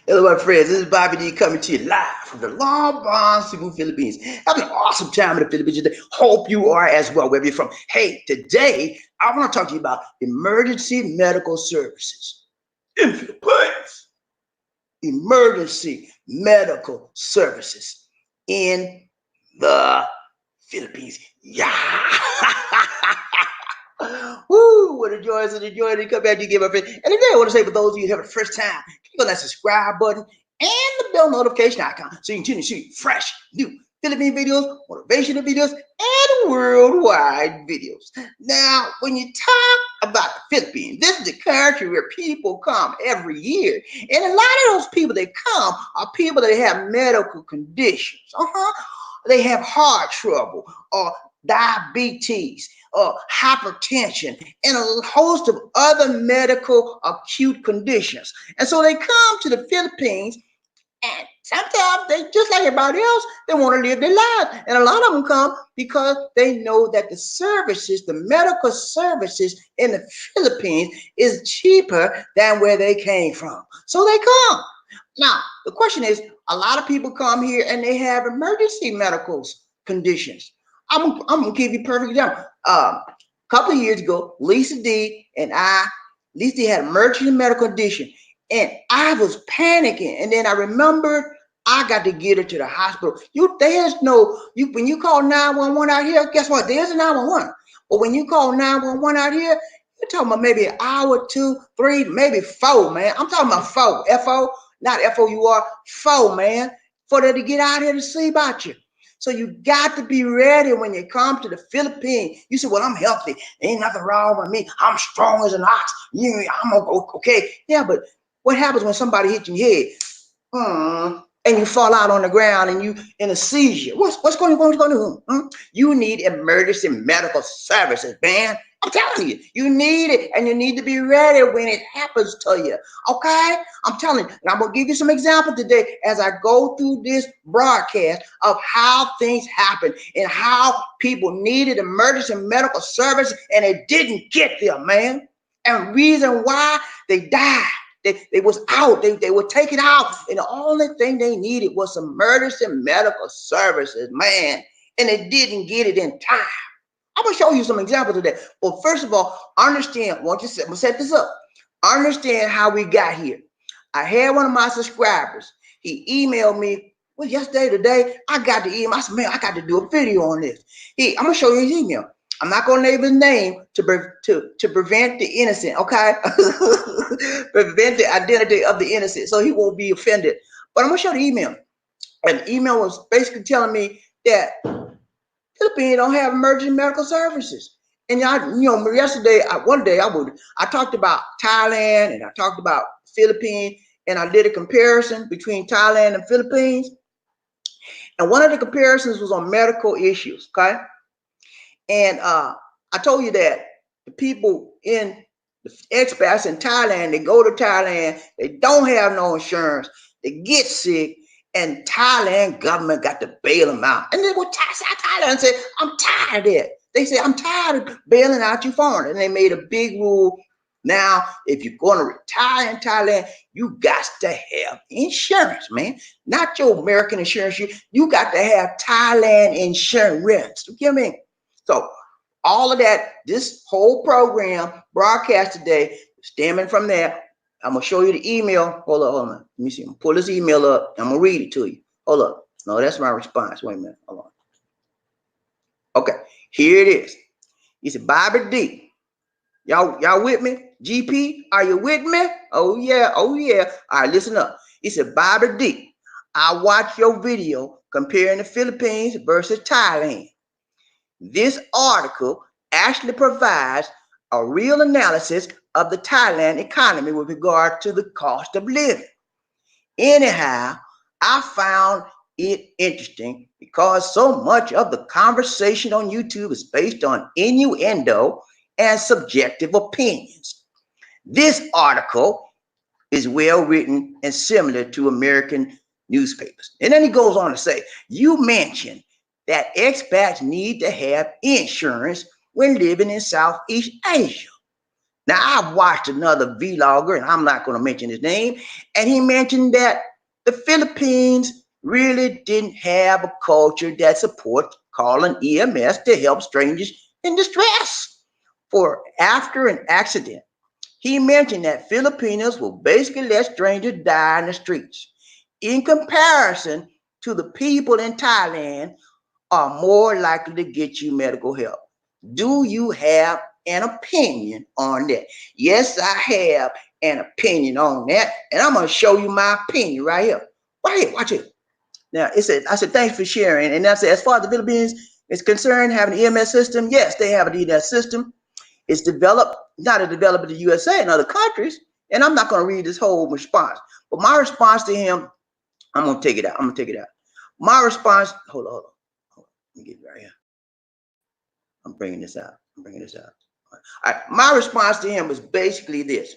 Hello, my friends. This is Bobby D coming to you live from the Long Bon Cebu, Philippines. Having an awesome time in the Philippines today. Hope you are as well, wherever you're from. Hey, today I want to talk to you about emergency medical services in Philippines. Emergency medical services in the Philippines. Yeah. Woo, what a joy, what a joy to come back to give my friend. And today I want to say for those of you who have the first time, click on that subscribe button and the bell notification icon so you can continue to see fresh, new Philippine videos, motivational videos, and worldwide videos. Now, when you talk about the Philippines, this is the country where people come every year. And a lot of those people that come are people that have medical conditions. They have heart trouble or diabetes hypertension, and a host of other medical acute conditions. And so they come to the Philippines, and sometimes they, just like everybody else, they want to live their lives. And a lot of them come because they know that the services, the medical services in the Philippines is cheaper than where they came from. So they come. Now, the question is, a lot of people come here and they have emergency medical conditions. I'm gonna give you a perfect example. A couple of years ago, Lisa D and Lisa D had an emergency medical condition, and I was panicking. And then I remembered I got to get her to the hospital. There's no when you call 911 out here. Guess what? There's a 911. But when you call 911 out here, you're talking about maybe an hour, 2, 3, maybe 4, man. I'm talking about 4, F-O, not F-O-U-R, 4, man, for them to get out here to see about you. So you got to be ready when you come to the Philippines. You say, well, I'm healthy. Ain't nothing wrong with me. I'm strong as an ox. I'm okay. Yeah, but what happens when somebody hits your head? And you fall out on the ground and you in a seizure? What's going on? You need emergency medical services, man. I'm telling you, you need it, and you need to be ready when it happens to you. Okay? I'm telling you, and I'm gonna give you some examples today as I go through this broadcast of how things happen and how people needed emergency medical service and it didn't get there, man. And reason why they died. They was out. They were taken out, and the only thing they needed was emergency medical services, man. And they didn't get it in time. I'm gonna show you some examples of that. Well, first of all, understand. I'm gonna set this up. Understand how we got here. I had one of my subscribers. He emailed me. Well, yesterday, today, I got the email. I said, man, I got to do a video on this. I'm gonna show you his email. I'm not gonna name his name to prevent the innocent. Okay, prevent the identity of the innocent, so he won't be offended. But I'm gonna show the email. And the email was basically telling me that Philippines don't have emergency medical services. And yesterday, I talked about Thailand and I talked about Philippines, and I did a comparison between Thailand and Philippines. And one of the comparisons was on medical issues. Okay, and I told you that the people in the expats in Thailand, they go to Thailand, they don't have no insurance, they get sick, and Thailand government got to bail them out. And then what Thailand said, I'm tired of that. They said, I'm tired of bailing out you foreigners. And they made a big rule. Now, if you're going to retire in Thailand, you got to have insurance, man. Not your American insurance. You got to have Thailand insurance. You get me? So all of that, this whole program broadcast today, stemming from that. I'm gonna show you the email. Hold on. Let me see. I'm gonna pull this email up. I'm gonna read it to you. Hold up. No, that's my response. Wait a minute. Hold on. Okay, here it is. He said, Bobby D. Y'all with me? GP, are you with me? Oh yeah. All right, listen up. He said, Bobby D. I watched your video comparing the Philippines versus Thailand. This article actually provides a real analysis of the Thailand economy with regard to the cost of living. Anyhow, I found it interesting because so much of the conversation on YouTube is based on innuendo and subjective opinions. This article is well written and similar to American newspapers. And then he goes on to say, you mentioned that expats need to have insurance when living in Southeast Asia. Now, I've watched another vlogger, and I'm not going to mention his name, and he mentioned that the Philippines really didn't have a culture that supports calling EMS to help strangers in distress. For after an accident, he mentioned that Filipinos will basically let strangers die in the streets. In comparison to the people in Thailand are more likely to get you medical help. Do you have an opinion on that? Yes, I have an opinion on that, and I'm going to show you my opinion right here. Right here, watch it. Now, I said, thanks for sharing. And I said, as far as the Philippines is concerned, having an EMS system, yes, they have an EMS system. It's developed, not as developed in the USA and other countries. And I'm not going to read this whole response. But my response to him, I'm going to take it out. My response, hold on. Let me get it right here. I'm bringing this out. All right. My response to him was basically this.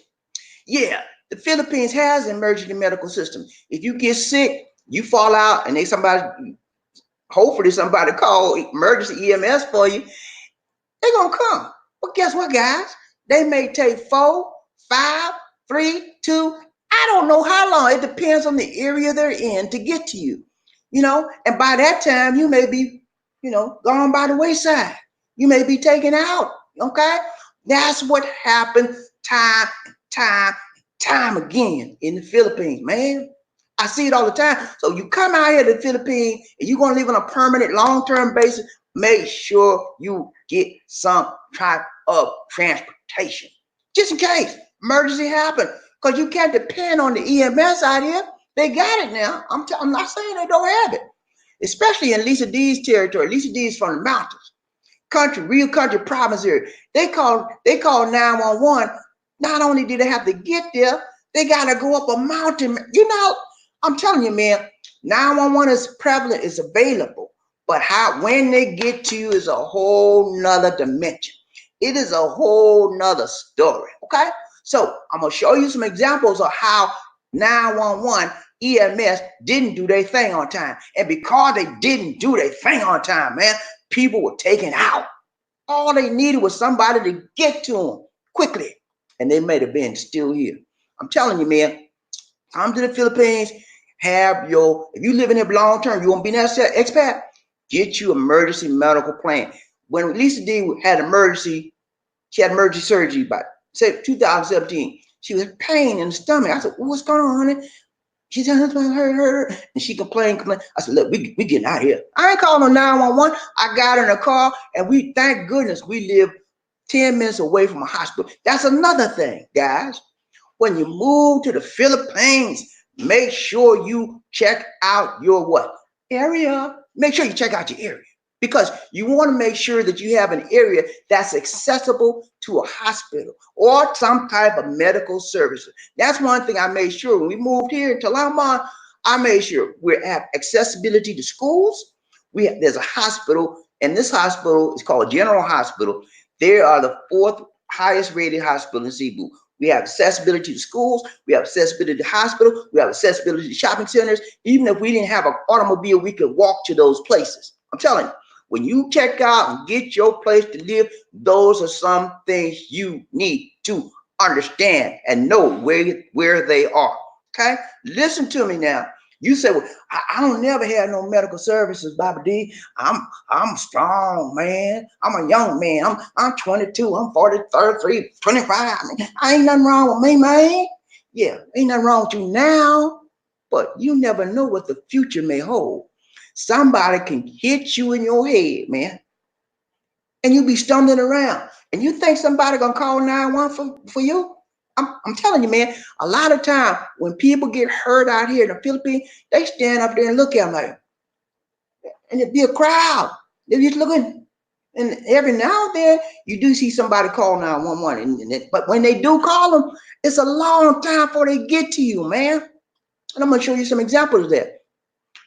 Yeah, the Philippines has an emergency medical system. If you get sick, you fall out, and hopefully somebody call emergency EMS for you, they're going to come. But guess what, guys? They may take 4, 5, 3, 2, I don't know how long. It depends on the area they're in to get to you. And by that time, you may be, gone by the wayside. You may be taken out, okay? That's what happened time again in the Philippines, man. I see it all the time. So you come out here to the Philippines and you're going to live on a permanent, long-term basis, make sure you get some type of transportation. Just in case emergency happen. Because you can't depend on the EMS out here. They got it now. I'm not saying they don't have it. Especially in Lisa D's territory. Lisa D's from the mountains. Real country province here. They call 911. Not only do they have to get there, they got to go up a mountain. I'm telling you, man, 911 is prevalent, is available. But when they get to you is a whole nother dimension. It is a whole nother story. Okay? So I'm going to show you some examples of how 911 EMS didn't do their thing on time. And because they didn't do their thing on time, man, people were taken out. All they needed was somebody to get to them quickly. And they may have been still here. I'm telling you, man, come to the Philippines, if you live in here long term, you won't be an expat, get you emergency medical plan. When Lisa D had emergency surgery by 2017. She was pain in the stomach. I said, what's going on, honey? She said, hurt. And she complained. I said, look, we getting out of here. I ain't calling on 911. I got in a car, and thank goodness, we live 10 minutes away from a hospital. That's another thing, guys. When you move to the Philippines, make sure you check out your area. Make sure you check out your area. Because you want to make sure that you have an area that's accessible to a hospital or some type of medical services. That's one thing I made sure when we moved here to Lamont. I made sure we have accessibility to schools. There's a hospital, and this hospital is called General Hospital. They are the 4th highest rated hospital in Cebu. We have accessibility to schools. We have accessibility to hospitals. We have accessibility to shopping centers. Even if we didn't have an automobile, we could walk to those places. I'm telling you. When you check out and get your place to live, those are some things you need to understand and know where they are. Okay? Listen to me now. You say, well, I don't never have no medical services, Baba D. I'm strong, man. I'm a young man. I'm 22. I'm 40, 33, 25. I ain't nothing wrong with me, man. Yeah, ain't nothing wrong with you now, but you never know what the future may hold. Somebody can hit you in your head, man, and you be stumbling around, and you think somebody gonna call 911 for you? I'm telling you, man, a lot of time when people get hurt out here in the Philippines, they stand up there and look at them like, and it'd be a crowd. They're just looking, and every now and then you do see somebody call 911, but when they do call them, it's a long time before they get to you, man. And I'm gonna show you some examples of that.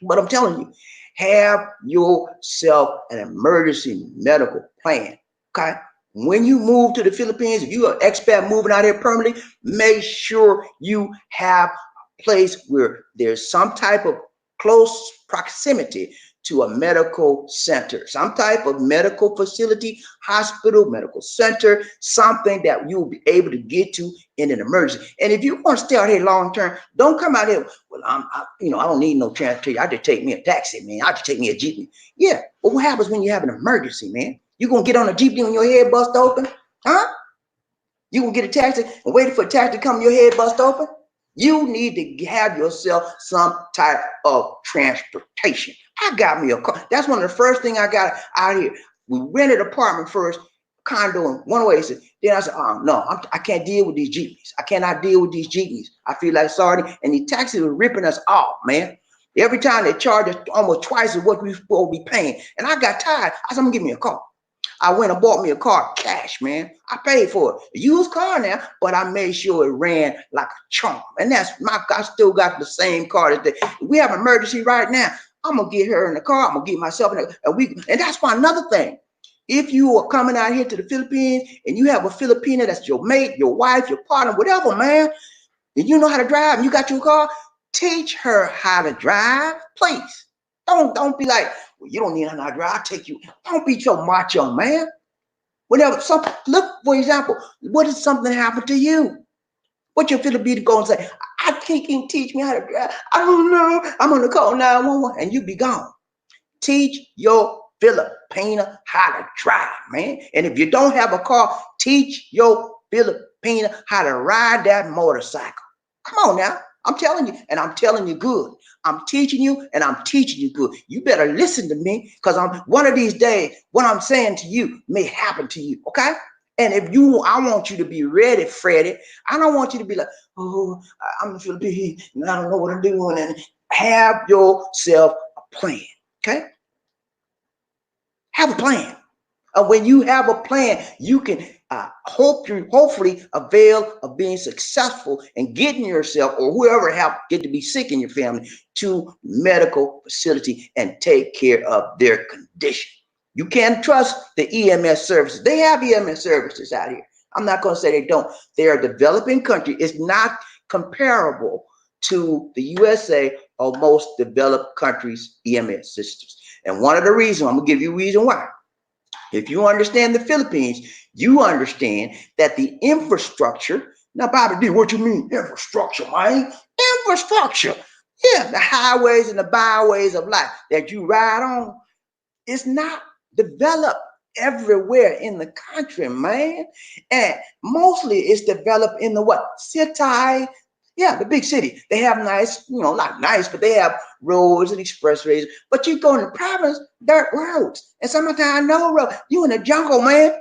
But I'm telling you, have yourself an emergency medical plan, okay? When you move to the Philippines, if you're an expat moving out here permanently, make sure you have a place where there's some type of close proximity to a medical center, some type of medical facility, hospital, medical center, something that you'll be able to get to in an emergency. And if you want to stay out here long term, don't come out here. Well, I don't need no transportation. I just take me a taxi, man. I just take me a jeepney. Yeah, but what happens when you have an emergency, man? You gonna get on a jeepney when your head bust open, huh? You gonna get a taxi and wait for a taxi to come, your head bust open? You need to have yourself some type of transportation. I got me a car. That's one of the first things I got out here. We rented an apartment first, condo in one way. Then I said, oh, no, I can't deal with these jeepneys. I cannot deal with these jeepneys. I feel like sorry. And the taxis were ripping us off, man. Every time they charge us almost twice of what we supposed to be paying. And I got tired. I said, I'm gonna give me a car. I went and bought me a car cash, man. I paid for it. A used car now, but I made sure it ran like a charm. And I still got the same car today. We have an emergency right now. I'm gonna get her in the car. I'm gonna get myself in and that's why another thing. If you are coming out here to the Philippines and you have a Filipina that's your mate, your wife, your partner, whatever, man, and you know how to drive and you got your car, teach her how to drive, please. Don't be like, well, you don't need to know how to drive. I'll take you. Don't be so macho, man. Whenever look, for example, what if something happened to you? What your Filipino go and say, I can't teach me how to drive. I don't know. I'm gonna call 911 and you be gone. Teach your Filipina how to drive, man. And if you don't have a car, teach your Filipina how to ride that motorcycle. Come on now. I'm telling you, and I'm telling you good. I'm teaching you, and I'm teaching you good. You better listen to me, because one of these days, what I'm saying to you may happen to you, okay? And I want you to be ready, Freddie. I don't want you to be like, oh, I'm in the Philippines, and I don't know what I'm doing. And have yourself a plan, okay? Have a plan. When you have a plan, you can hopefully avail of being successful and getting yourself or whoever get to be sick in your family to medical facility and take care of their condition. You can't trust the EMS services. They have EMS services out here. I'm not going to say they don't. They're a developing country. It's not comparable to the USA or most developed countries' EMS systems. And one of the reasons, I'm going to give you a reason why. If you understand the Philippines, you understand that the infrastructure, now Bobby D, what you mean infrastructure, man? Infrastructure. Yeah, the highways and the byways of life that you ride on, it's not developed everywhere in the country, man. And mostly it's developed in the what? City. Yeah, the big city. They have nice, not nice, but they have roads and expressways. But you go in the province, dirt roads. And sometimes no road. You in the jungle, man.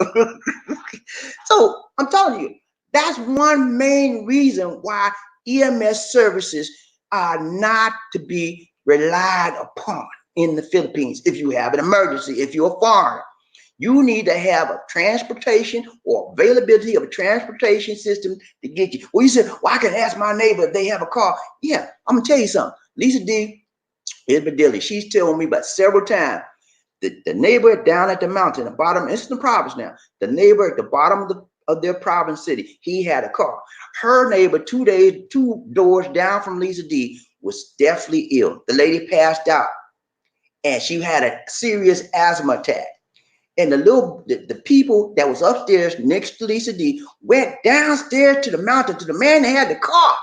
So I'm telling you, that's one main reason why EMS services are not to be relied upon in the Philippines. If you have an emergency, if you're a foreigner, you need to have a transportation or availability of a transportation system to get you. Well, you said, well, I can ask my neighbor if they have a car. Yeah, I'm going to tell you something. Lisa D. Isbadilli, she's told me about several times that the neighbor down at the mountain, the bottom, it's the province now, the neighbor at the bottom of their province city, he had a car. Her neighbor, 2 doors down from Lisa D, was deathly ill. The lady passed out and she had a serious asthma attack. And the people that was upstairs next to Lisa D went downstairs to the mountain to the man that had the car.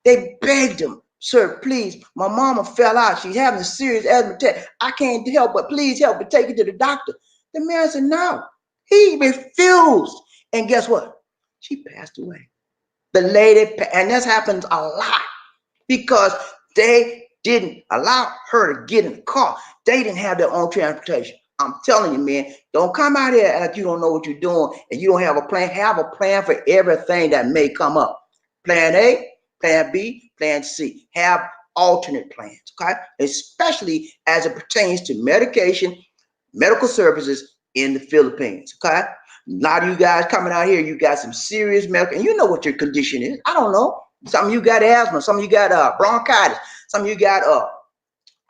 They begged him, sir, please, my mama fell out. She's having a serious asthma attack. I can't help, but please help me take her to the doctor. The man said, no. He refused. And guess what? She passed away. The lady, and this happens a lot because they didn't allow her to get in the car. They didn't have their own transportation. I'm telling you, man, don't come out here like you don't know what you're doing and you don't have a plan. Have a plan for everything that may come up. Plan A, plan B, plan C. Have alternate plans, okay? Especially as it pertains to medical services in the Philippines, okay? A lot of you guys coming out here, you got some serious medical, and you know what your condition is. I don't know. Some of you got asthma. Some of you got bronchitis. Some of you got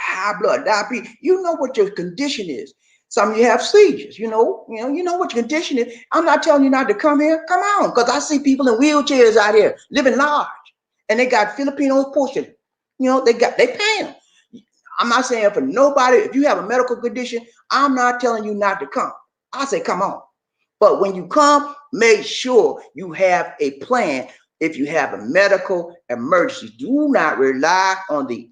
high blood, diabetes. You know what your condition is. Some of you have seizures, you know what your condition is. I'm not telling you not to come here. Come on, because I see people in wheelchairs out here living large, and they got Filipinos pushing. They paying them. I'm not saying for nobody, if you have a medical condition, I'm not telling you not to come. I say come on. But when you come, make sure you have a plan. If you have a medical emergency, do not rely on the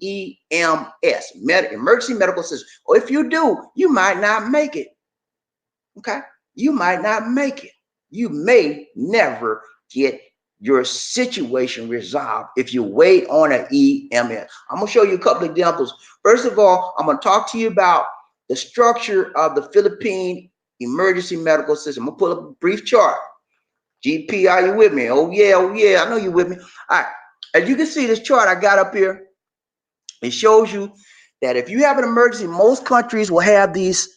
EMS, emergency medical system. Or if you do, you might not make it. Okay? You might not make it. You may never get your situation resolved if you wait on an EMS. I'm going to show you a couple of examples. First of all, I'm going to talk to you about the structure of the Philippine emergency medical system. I'm going to pull up a brief chart. GP, are you with me? Oh yeah, I know you're with me. All right, as you can see, this chart I got up here, it shows you that if you have an emergency, most countries will have these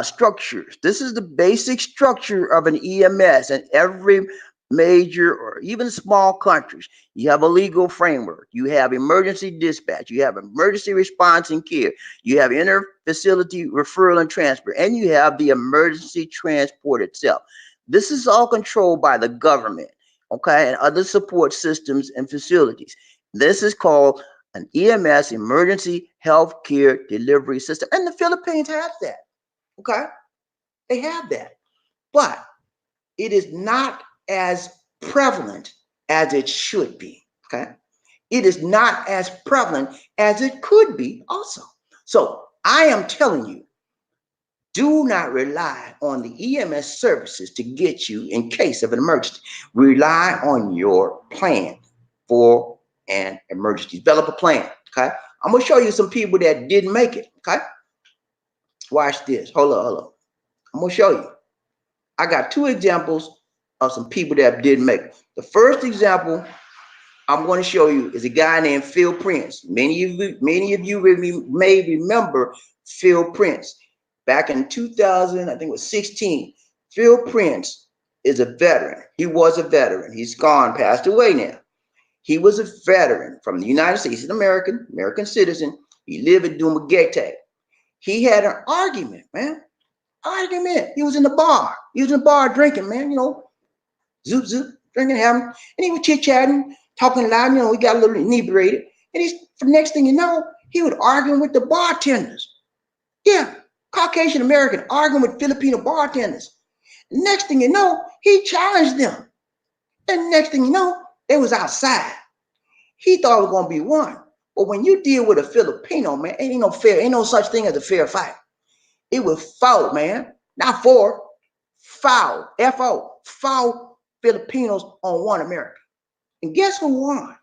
structures. This is the basic structure of an EMS in every major or even small countries. You have a legal framework, you have emergency dispatch, you have emergency response and care, you have inter-facility referral and transfer, and you have the emergency transport itself. This is all controlled by the government, okay, and other support systems and facilities. This is called an EMS, emergency healthcare delivery system, and the Philippines has that, okay? They have that, but it is not as prevalent as it should be, okay? It is not as prevalent as it could be also. So I am telling you, do not rely on the EMS services to get you in case of an emergency. Rely on your plan for an emergency. Develop a plan, okay? I'm going to show you some people that didn't make it, okay? Watch this. Hold on. I'm going to show you. I got two examples of some people that didn't make it. The first example I'm going to show you is a guy named Phil Prince. Many of you may remember Phil Prince. Back in 2000, I think it was 16, Phil Prince is a veteran. He was a veteran. He's gone, passed away now. He was a veteran from the United States. He's an American citizen. He lived in Dumaguete. He had an argument, man. He was in the bar. He was in the bar drinking, man, you know, zoop, drinking, having, and he was chit-chatting, talking loud, you know, he got a little inebriated. And the next thing you know, he was arguing with the bartenders. Yeah, Caucasian American arguing with Filipino bartenders. Next thing you know, he challenged them. And next thing you know, they was outside. He thought it was gonna be one. But when you deal with a Filipino, man, ain't no such thing as a fair fight. It was foul, man. Not four, foul, F-O, foul Filipinos on one American. And guess who won?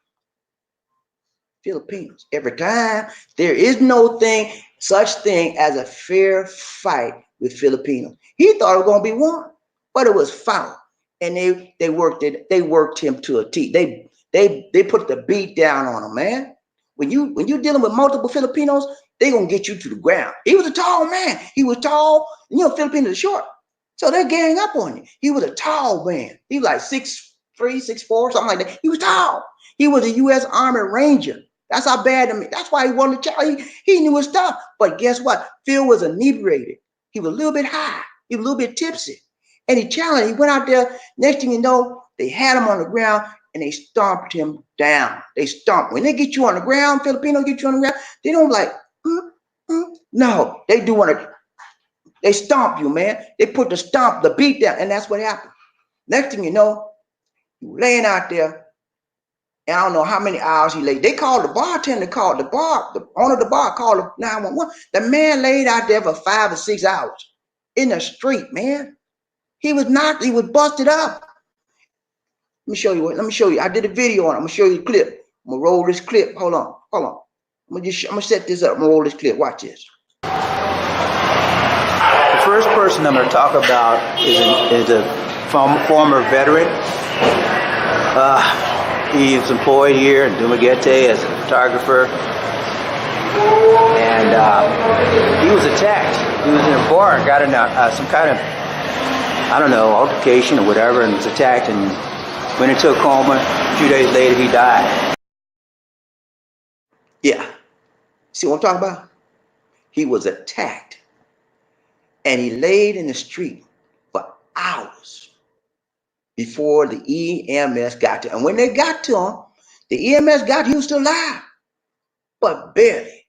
Filipinos. Every time. There is no such thing as a fair fight with Filipinos. He thought it was gonna be one, but it was foul. And they worked him to a T. They put the beat down on him, man. When you're dealing with multiple Filipinos, they gonna get you to the ground. He was a tall man. He was tall. You know, Filipinos are short, so they're gang up on you. He was a tall man. He was like 6'3", 6'4", something like that. He was tall. He was a U.S. Army Ranger. That's how bad to me. That's why he wanted to challenge. He knew his stuff. But guess what? Phil was inebriated. He was a little bit high. He was a little bit tipsy. And he challenged. He went out there. Next thing you know, they had him on the ground and they stomped him down. They stomped. When they get you on the ground, Filipinos get you on the ground, they don't like, no, they do want to, they stomp you, man. They put the beat down, and that's what happened. Next thing you know, you laying out there, and I don't know how many hours he laid. They called the bartender, the owner of the bar called 911. The man laid out there for 5 or 6 hours in the street, man. He was busted up. Let me show you. I did a video on it. I'm gonna show you the clip. I'm gonna roll this clip. Hold on. I'm gonna set this up. I'm gonna roll this clip. Watch this. The first person I'm gonna talk about is a former veteran. He is employed here in Dumaguete as a photographer, and he was attacked. He was in a bar and got in some kind of, I don't know, altercation or whatever, and was attacked and went into a coma. A few days later, he died. Yeah. See what I'm talking about? He was attacked and he laid in the street for hours before the EMS got to him. And when they got to him, the EMS got, he was still alive, but barely.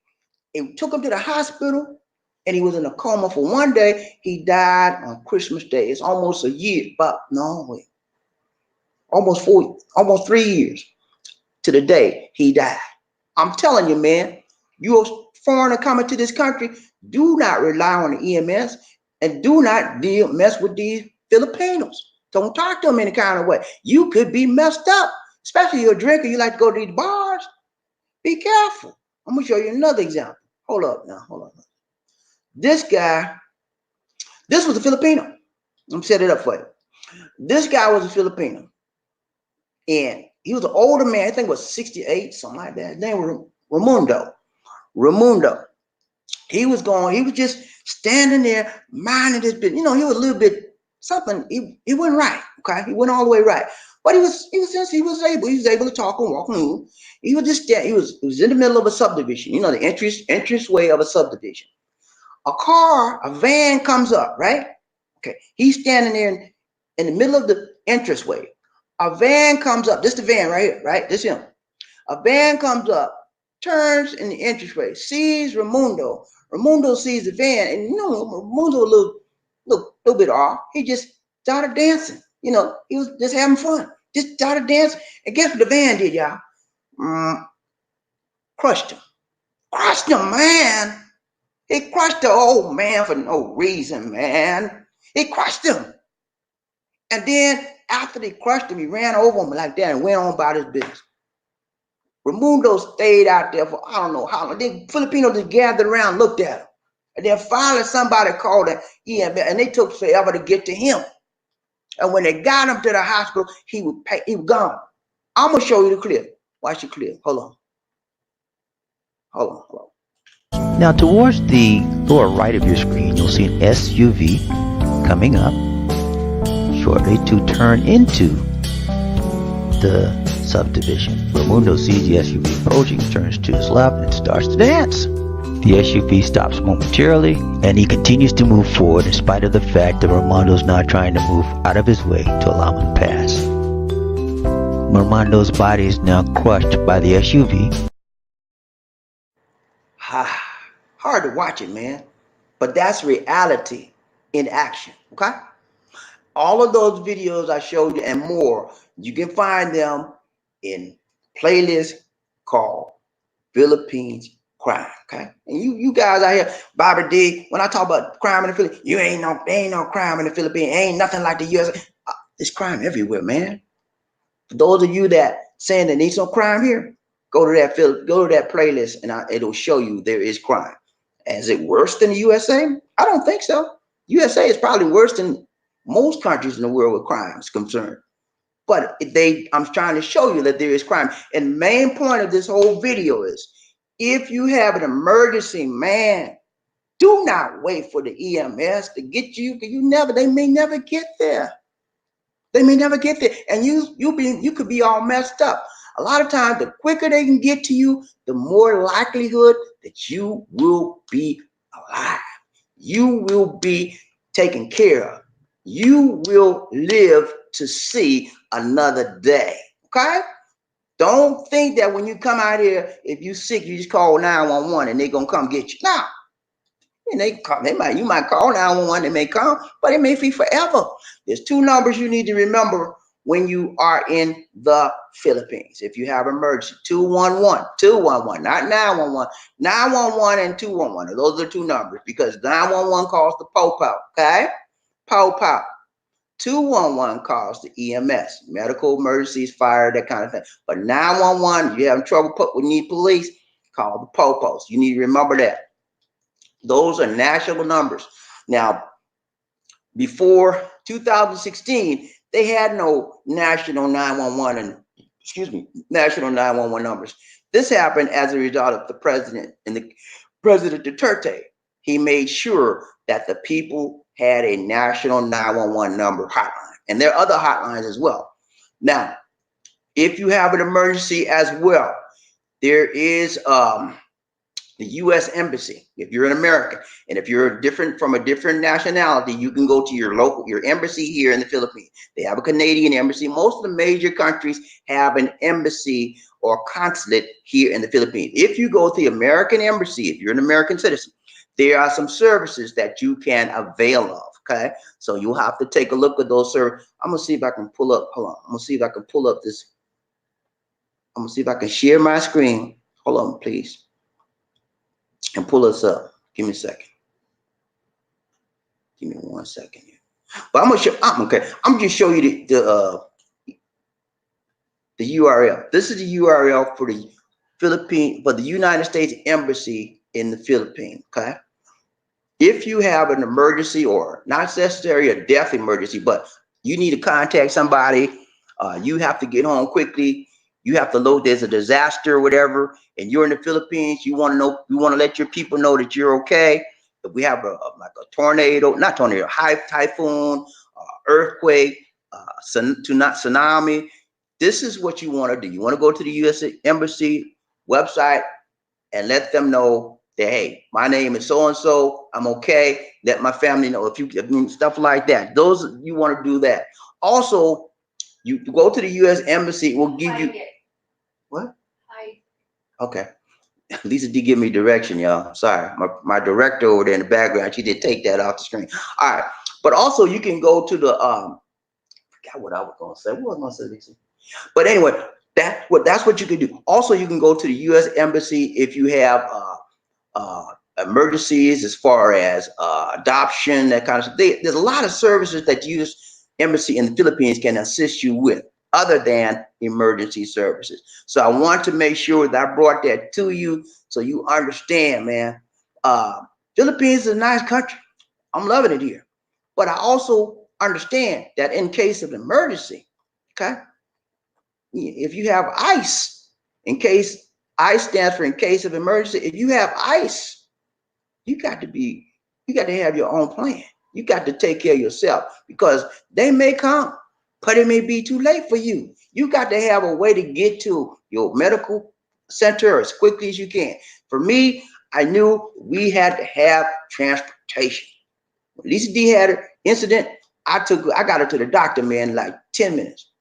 It took him to the hospital, and he was in a coma for 1 day. He died on Christmas Day. It's almost a year, but no, wait, almost 3 years to the day he died. I'm telling you, man, you're a foreigner coming to this country. Do not rely on the EMS, and do not mess with these Filipinos. Don't talk to them any kind of way. You could be messed up, especially if you're a drinker. You like to go to these bars. Be careful. I'm gonna show you another example. Hold up now. Hold on. This guy, this was a Filipino. I'm gonna set it up for you. This guy was a Filipino, and he was an older man. I think it was 68, something like that. His name was Raimundo. He was just standing there minding his business. You know, he was a little bit something. He wasn't right. Okay, he wasn't all the way right, but he was able to talk and walk and move. He was just he was in the middle of a subdivision. You know, the entrance way of a subdivision. A van comes up, right? Okay, he's standing there in the middle of the entranceway. A van comes up. This is the van right here, right? This is him. A van comes up, turns in the entranceway, sees Raimundo. Raimundo sees the van, and you know, Raimundo a little bit off. He just started dancing. You know, he was just having fun. Just started dancing. And guess what the van did, y'all? Crushed him. Crushed him, man. He crushed the old man for no reason, man. He crushed him. And then after they crushed him, he ran over him like that and went on about his business. Raimundo stayed out there for I don't know how long. Then Filipinos just gathered around, looked at him. And then finally somebody called him, and they took forever to get to him. And when they got him to the hospital, he was gone. I'm going to show you the clip. Watch the clip. Hold on. Now towards the lower right of your screen, you'll see an SUV coming up shortly to turn into the subdivision. Raimundo sees the SUV approaching, turns to his left, and starts to dance. The SUV stops momentarily, and he continues to move forward in spite of the fact that Raimundo's now trying to move out of his way to allow him to pass. Raimundo's body is now crushed by the SUV. Hard to watch it, man. But that's reality in action, okay? All of those videos I showed you and more, you can find them in playlist called Philippines Crime, okay? And you guys out here, Bobby D, when I talk about crime in the Philippines, there ain't no crime in the Philippines. Ain't nothing like the US. There's crime everywhere, man. For those of you that saying there needs some crime here, go to that playlist, and it'll show you there is crime. Is it worse than the USA? I don't think so. USA is probably worse than most countries in the world with crime is concerned. But I'm trying to show you that there is crime. And the main point of this whole video is, if you have an emergency, man, do not wait for the EMS to get you, because they may never get there. They may never get there, and you could be all messed up. A lot of times, the quicker they can get to you, the more likelihood that you will be alive. You will be taken care of. You will live to see another day. Okay? Don't think that when you come out here, if you're sick, you just call 911 and they're gonna come get you. No. You might call 911, they may come, but it may be forever. There's two numbers you need to remember when you are in the Philippines. If you have emergency, 211, not 911. 911 and 211. Those are the two numbers, because 911 calls the POPO, okay? POPO. 211 calls the EMS, medical emergencies, fire, that kind of thing. But 911, you having trouble with need police, call the POPOs. You need to remember that. Those are national numbers. Now, before 2016, they had no national 911 numbers. This happened as a result of the president President Duterte. He made sure that the people had a national 911 number hotline, and there are other hotlines as well. Now, if you have an emergency as well, there is the U.S. Embassy. If you're an American, and if you're different from a different nationality, you can go to your embassy here in the Philippines. They have a Canadian embassy. Most of the major countries have an embassy or consulate here in the Philippines. If you go to the American embassy, if you're an American citizen, there are some services that you can avail of. Okay, so you'll have to take a look at those services. I'm gonna see if I can pull up. Hold on. I'm gonna see if I can pull up this. I'm gonna see if I can share my screen. Hold on, please, and pull us up. Give me a second. Give me 1 second here. But I'm gonna show. Okay. I'm gonna just show you the URL. This is the URL for the United States Embassy in the Philippines. Okay. If you have an emergency, or not necessarily a death emergency, but you need to contact somebody, you have to get home quickly. You have to load. There's a disaster or whatever, and you're in the Philippines. You want to know. You want to let your people know that you're okay. If we have like a tornado, not tornado, high typhoon, earthquake, tsunami. This is what you want to do. You want to go to the U.S. Embassy website and let them know that, hey, my name is so and so. I'm okay. Let my family know. If you stuff like that, those you want to do that. Also, you go to the U.S. Embassy. Will give you what? Okay. Lisa did give me direction, y'all. Sorry, my director over there in the background, she did take that off the screen. All right, but also you can go to the forgot what I was gonna say. What was I gonna say, Lisa? But anyway, that's what you can do. Also, you can go to the U.S. Embassy if you have emergencies as far as adoption, that kind of stuff. There's a lot of services that the U.S. Embassy in the Philippines can assist you with, other than emergency services. So I want to make sure that I brought that to you so you understand, man. Philippines is a nice country. I'm loving it here. But I also understand that in case of emergency, okay, if you have ICE, ICE stands for in case of emergency. If you have ICE, you got to have your own plan. You got to take care of yourself, because they may come, but it may be too late for you. You got to have a way to get to your medical center as quickly as you can. For me, I knew we had to have transportation. When Lisa D had an incident, I got her to the doctor, man, in like 10 minutes.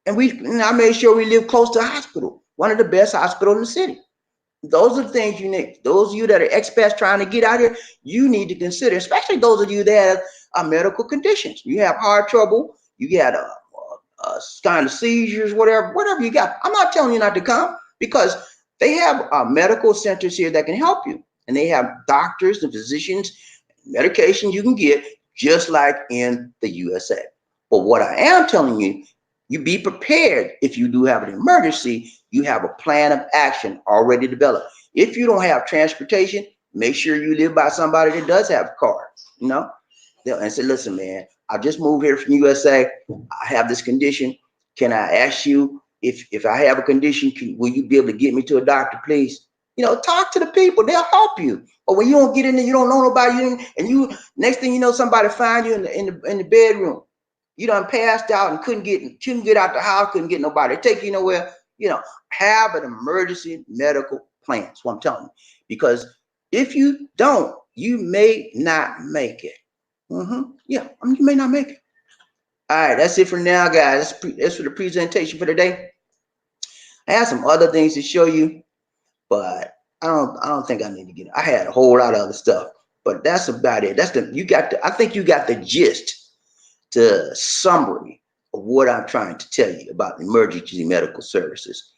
And I made sure we lived close to a hospital, one of the best hospitals in the city. Those are the things you need. Those of you that are expats trying to get out here, you need to consider, especially those of you that have medical conditions. You have heart trouble, you got kind of seizures, whatever you got. I'm not telling you not to come, because they have medical centers here that can help you. And they have doctors and physicians, medication you can get just like in the USA. But what I am telling you, you be prepared. If you do have an emergency, you have a plan of action already developed. If you don't have transportation, make sure you live by somebody that does have a car, and say, listen, man, I just moved here from USA. I have this condition. Can I ask you if I have a condition, will you be able to get me to a doctor, please? Talk to the people. They'll help you. But when you don't get in there, you don't know nobody, and you next thing you know, somebody find you in the bedroom. You done passed out and couldn't get out the house, couldn't get nobody to take you nowhere. Have an emergency medical plan. That's what I'm telling you. Because if you don't, you may not make it. Yeah, you may not make it. All right, that's it for now, guys. That's for the presentation for today. I have some other things to show you, but I don't think I need to get it. I had a whole lot of other stuff, but that's about it. I think you got the gist, the summary of what I'm trying to tell you about emergency medical services.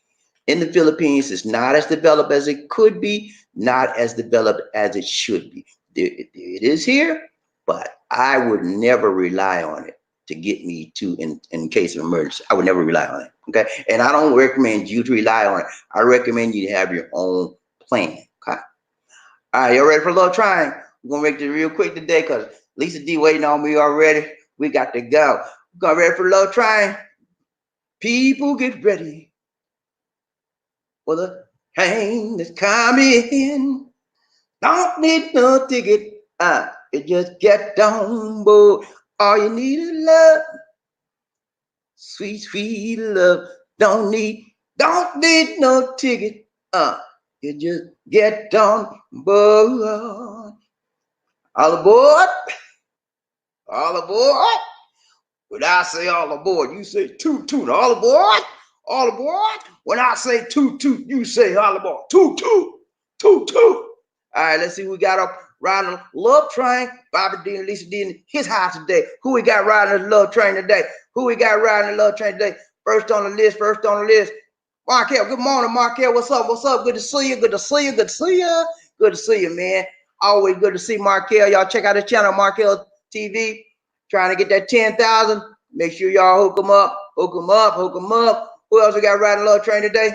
In the Philippines, it's not as developed as it could be, not as developed as it should be. It is here, but I would never rely on it to get me to in case of emergency. I would never rely on it. Okay. And I don't recommend you to rely on it. I recommend you to have your own plan. Okay. All right, y'all ready for a little trying? We're gonna make this real quick today because Lisa D waiting on me already. We got to go. We're going ready for a little trying. People get ready for the train that's coming. Don't need no ticket. You just get on board. All you need is love. Sweet, sweet love. Don't need no ticket. You just get on board. All aboard. All aboard. When I say all aboard, you say toot toot. All aboard. All aboard. When I say toot toot, you say all aboard. Toot toot. Toot toot. All right, let's see who we got up riding the love train. Bobby D and Lisa D in his house today. Who we got riding the love train today? Who we got riding the love train today? First on the list. First on the list. Markel, good morning, Markel. What's up? What's up? Good to see you. Good to see you. Good to see you. Good to see you, man. Always good to see Markel. Y'all check out his channel, Markel TV. Trying to get that 10,000. Make sure y'all hook them up. Hook them up. Hook them up. Who else we got riding love train today?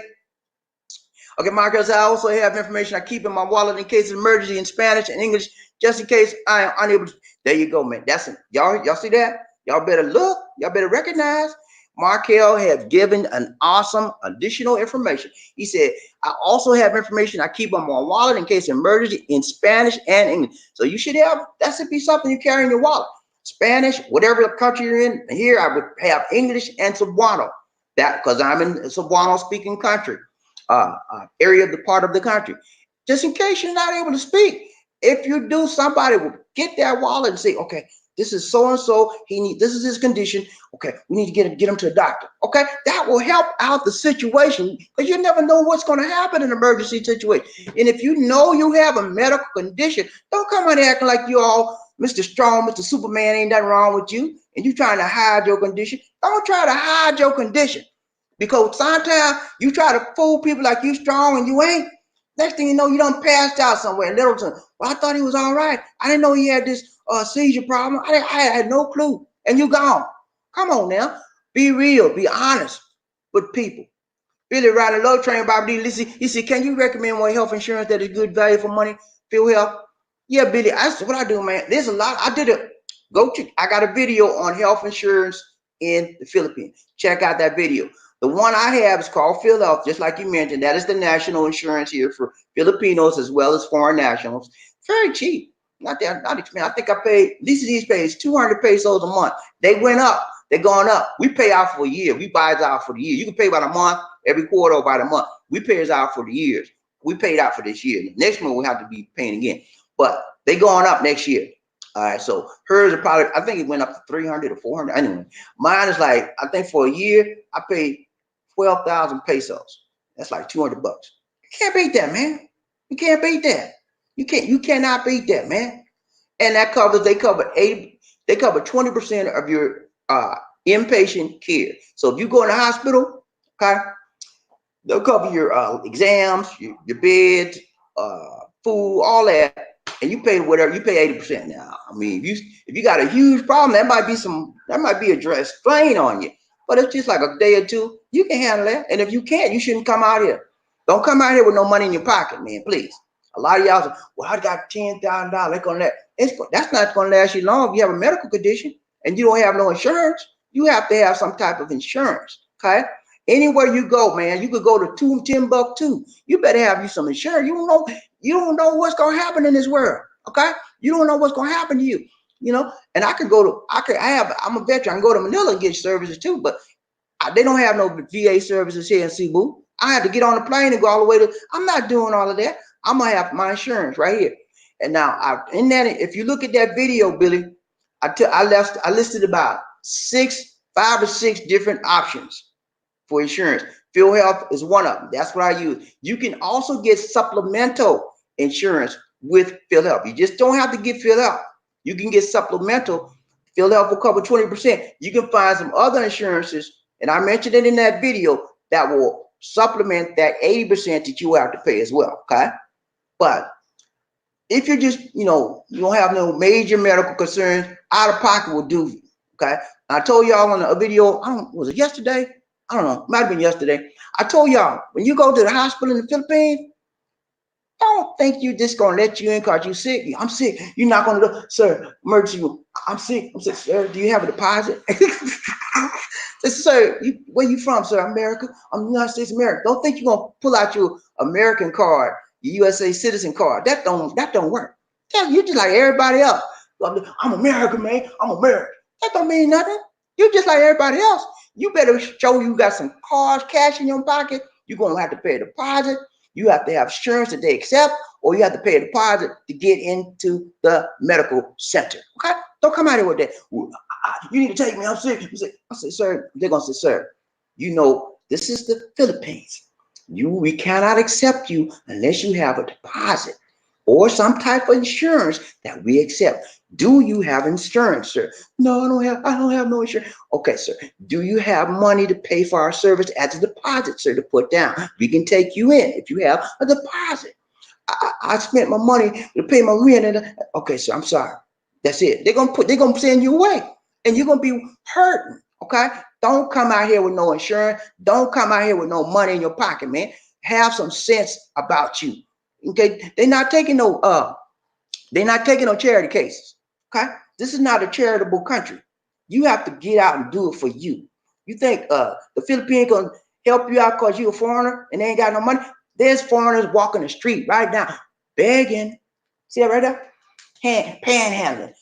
Okay, Markel said I also have information I keep in my wallet in case of emergency in Spanish and English, just in case I am unable to. There you go, man. That's it. Y'all see that? Y'all better look. Y'all better recognize. Markel has given an awesome additional information. He said, I also have information I keep on my wallet in case of emergency in Spanish and English. So you should have, that should be something you carry in your wallet. Spanish, whatever country you're in. Here I would have English and Cebuano. That because I'm in a Cebuano speaking country, area of the part of the country. Just in case you're not able to speak. If you do, somebody will get that wallet and say, okay, this is so and so. This is his condition. Okay, we need to get him to a doctor. Okay, that will help out the situation because you never know what's going to happen in an emergency situation. And if you know you have a medical condition, don't come out acting like you all Mr. Strong, Mr. Superman. Ain't nothing wrong with you, and you trying to hide your condition. Don't try to hide your condition because sometimes you try to fool people like you strong and you ain't. Next thing you know, you done passed out somewhere in Littleton. Well, I thought he was all right. I didn't know he had this seizure problem. I had no clue. And you gone. Come on now. Be real. Be honest with people. Billy riding a low train, Bobby D. Listen, he said, can you recommend one health insurance that is good value for money? Feel health? Yeah, Billy. That's what I do, man. There's a lot. I did it. I got a video on health insurance in the Philippines. Check out that video. The one I have is called Phil Health, just like you mentioned. That is the national insurance here for Filipinos as well as foreign nationals. Very cheap. Not expensive. I think I paid, these pays 200 pesos a month. They went up. They're going up. We pay out for a year. We buy it out for the year. You can pay by the month, every quarter or by the month. We pay it out for the years. We paid out for this year. Next month, we'll have to be paying again. But they going up next year. All right, so hers are probably, I think it went up to 300 or 400. Anyway, mine is like, I think for a year, I paid 12,000 pesos. That's like 200 bucks. You can't beat that, man. You can't beat that. You cannot beat that, man. And that covers, they cover 20% of your inpatient care. So if you go in the hospital, okay, they'll cover your exams, your beds, food, all that. And you pay whatever, you pay 80% now. I mean, if you got a huge problem, that might be a dress strain on you. But it's just like a day or two, you can handle that. And if you can't, you shouldn't come out here. Don't come out here with no money in your pocket, man, please. A lot of y'all say, well, I got $10,000. That's not going to last you long if you have a medical condition and you don't have no insurance. You have to have some type of insurance, okay? Anywhere you go, man, you could go to Timbuktu. You better have you some insurance. You don't know what's going to happen in this world, okay? You don't know what's going to happen to you. You know, and I'm a veteran. I can go to Manila and get services too, but they don't have no VA services here in Cebu. I have to get on the plane and go all the way I'm not doing all of that. I'm going to have my insurance right here. And now if you look at that video, Billy, I listed about 5 or 6 different options for insurance. Phil Health is one of them. That's what I use. You can also get supplemental insurance with Phil Health. You just don't have to get Phil Health. You can get supplemental. Phil Health will cover 20%. You can find some other insurances, and I mentioned it in that video, that will supplement that 80% that you have to pay as well, okay? But if you're just, you don't have no major medical concerns, out of pocket will do, okay? I told y'all on a video, was it yesterday? I don't know, might have been yesterday. I told y'all, when you go to the hospital in the Philippines, don't think you just gonna let you in because you sick. I'm sick. You're not gonna go, sir, emergency room. I'm sick. Sir, do you have a deposit? Sir, where you from, sir? America. I'm the United States of America. Don't think you're gonna pull out your American card, your USA citizen card. That don't work. You're just like everybody else. I'm American, man. I'm American. That don't mean nothing. You're just like everybody else. You better show you got some cash in your pocket. You're gonna have to pay a deposit. You have to have insurance that they accept, or you have to pay a deposit to get into the medical center. Okay? Don't come out here with that. You need to take me. I'm sick. I say, sir, they're going to say, sir, you know, this is the Philippines. We cannot accept you unless you have a deposit or some type of insurance that we accept. Do you have insurance, sir? No, I don't have no insurance. Okay, sir. Do you have money to pay for our service as a deposit, sir, to put down? We can take you in if you have a deposit. I spent my money to pay my rent. Okay, sir, I'm sorry. That's it. They're gonna send you away, and you're gonna be hurting. Okay? Don't come out here with no insurance. Don't come out here with no money in your pocket, man. Have some sense about you. Okay? They're not taking no charity cases. Okay? This is not a charitable country. You have to get out and do it for you. You think the Philippines gonna help you out because you're a foreigner and they ain't got no money? There's foreigners walking the street right now, begging. See that right there? Panhandling.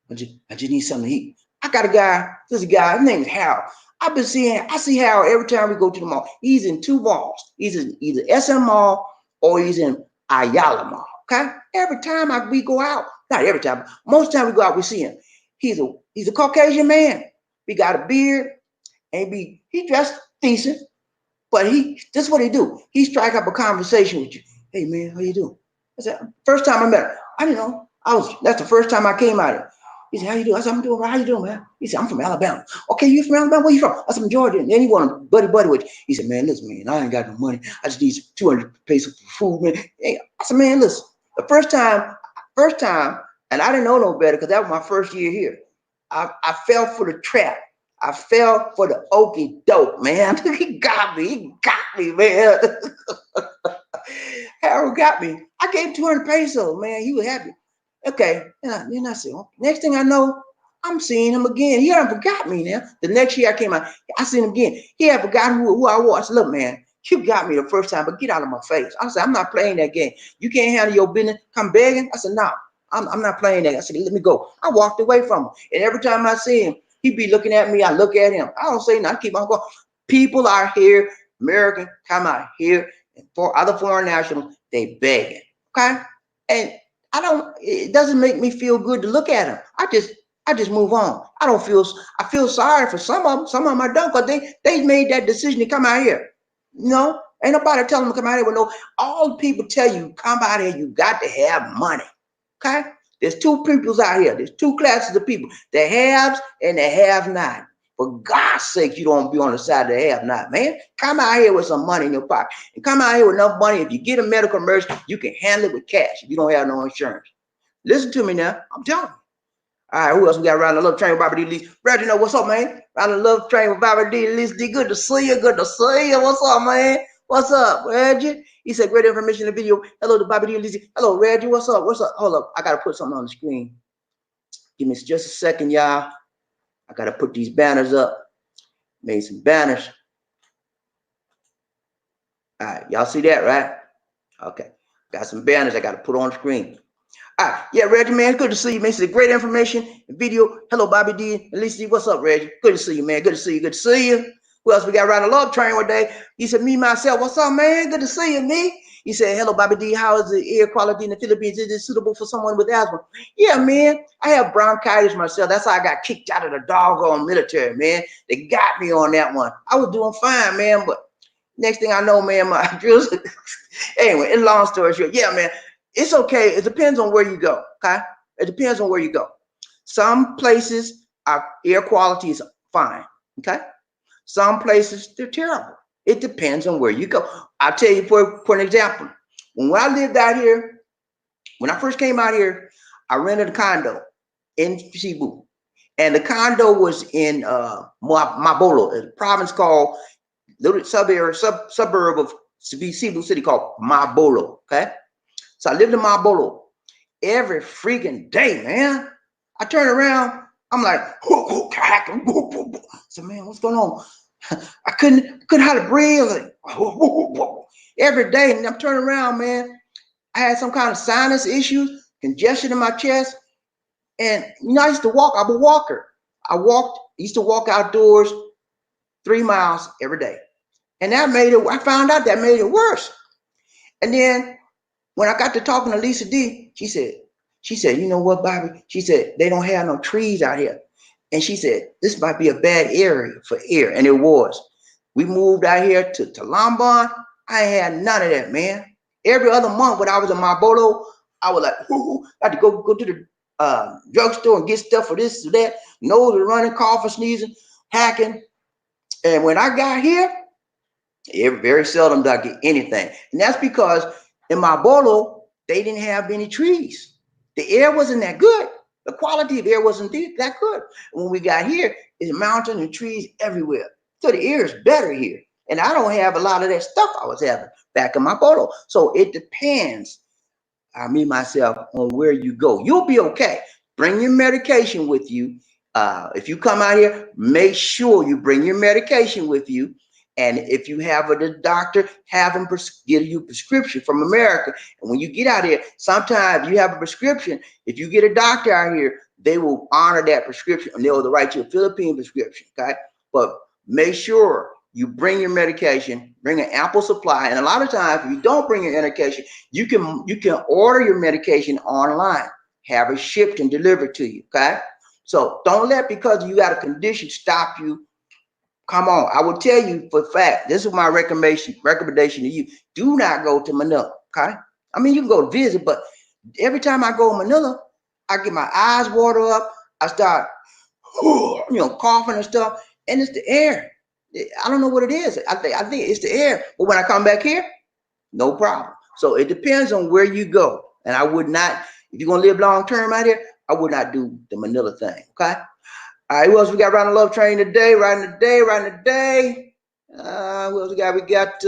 I just need something to eat. I got a guy, his name is Harold. I see Harold every time we go to the mall. He's in two malls. He's in either SM Mall or he's in Ayala Mall. Okay? Every time we go out, not every time, most time we go out, we see him. He's a Caucasian man. He got a beard, and he dressed decent, but this is what he do. He strike up a conversation with you. Hey man, how you doing? I said, first time I met him, I didn't know. That's the first time I came out here. He said, how you doing? I said, I'm doing right. How you doing, man? He said, I'm from Alabama. Okay, you from Alabama? Where you from? I said, I'm Georgia. And then he wanted to buddy with you. He said, man, listen, man, I ain't got no money. I just need 200 pesos for food, man. Hey, I said, man, listen, the first time, and I didn't know no better because that was my first year here. I fell for the trap. I fell for the okie doke, man. He got me, man. Harold got me. I gave him 200 pesos, man. He was happy. Okay, then I said, next thing I know, I'm seeing him again. He hadn't forgot me now. The next year I came out, I seen him again. He had forgotten who I was. I said, look, man, you got me the first time, but get out of my face. I said, I'm not playing that game. You can't handle your business. Come begging. I said, no, I'm not playing that. I said, let me go. I walked away from him. And every time I see him, he'd be looking at me. I look at him. I don't say nothing. I keep on going. People are here, American, come out here, and for other foreign nationals, they begging. Okay? And it doesn't make me feel good to look at them. I just move on. I feel sorry for some of them. Some of them I don't, because they made that decision to come out here. You know, ain't nobody telling them to come out here with no. All the people tell you, come out here, you got to have money. Okay? There's two peoples out here. There's two classes of people, the haves and the have not. For God's sake, you don't be on the side of the have not, man. Come out here with some money in your pocket. And come out here with enough money. If you get a medical emergency, you can handle it with cash if you don't have no insurance. Listen to me now. I'm telling you. All right, who else we got around the love train with Bobby D. Lee? Reggie, what's up, man? Around the love train with Bobby D. Lee. Good to see you. Good to see you. What's up, man? What's up, Reggie? He said, great information in the video. Hello to Bobby D. Lee. Hello, Reggie. What's up? What's up? Hold up. I got to put something on the screen. Give me just a second, y'all. I got to put these banners up. Made some banners. All right, y'all see that, right? Okay, got some banners I got to put on the screen. All right, yeah, Reggie, man, good to see you, man. This is great information and video. Hello, Bobby D. Alicia, what's up, Reggie? Good to see you, man. Good to see you. Good to see you. Who else we got around the love train one day? He said, me, myself. What's up, man? Good to see you, me. He said, hello, Bobby D. How is the air quality in the Philippines? Is it suitable for someone with asthma? Yeah, man. I have bronchitis myself. That's how I got kicked out of the doggone military, man. They got me on that one. I was doing fine, man, but next thing I know, man, my drills. Anyway, in long story short, yeah, man, it's okay. It depends on where you go, okay? It depends on where you go. Some places, our air quality is fine, okay? Some places, they're terrible. It depends on where you go. I'll tell you for an example. When I lived out here, when I first came out here, I rented a condo in Cebu. And the condo was in Mabolo, a province called, little suburb of Cebu City called Mabolo, okay? So I lived in Mabolo every freaking day, man. I turn around, I'm like, so man, what's going on? I couldn't hardly breathe. Like, every day, and I'm turning around, man. I had some kind of sinus issues, congestion in my chest, and you know, I used to walk. I'm a walker. Used to walk outdoors 3 miles every day, and that made it. I found out that made it worse. And then when I got to talking to Lisa D, she said, you know what, Bobby? She said, they don't have no trees out here. And she said, this might be a bad area for air. And it was. We moved out here to Lombard. I ain't had none of that, man. Every other month when I was in my bolo, I was like, I had to go to the drugstore and get stuff for this or that. Nose was running, coughing, sneezing, hacking. And when I got here, very seldom do I get anything. And that's because in my bolo, they didn't have any trees. The air wasn't that good. The quality of air wasn't that good. When we got here, it's mountains and trees everywhere. So the air is better here. And I don't have a lot of that stuff I was having back in my bolo. So it depends, me, myself, on where you go. You'll be okay. Bring your medication with you. If you come out here, make sure you bring your medication with you. And if you have a doctor, have them give you a prescription from America. And when you get out here, sometimes you have a prescription. If you get a doctor out here, they will honor that prescription and they'll write you a Philippine prescription. Okay. But make sure you bring your medication, bring an ample supply. And a lot of times, if you don't bring your medication, you can order your medication online, have it shipped and delivered to you. Okay. So don't let, because you got a condition, stop you. Come on, I will tell you for a fact, this is my recommendation to you. Do not go to Manila, okay? I mean, you can go visit, but every time I go to Manila, I get my eyes water up. I start, coughing and stuff, and it's the air. I don't know what it is. I think it's the air. But when I come back here, no problem. So it depends on where you go. And I would not, if you're going to live long term out here, I would not do the Manila thing, okay? All right, who else we got riding the love train today? Riding the day. Who else we got? We got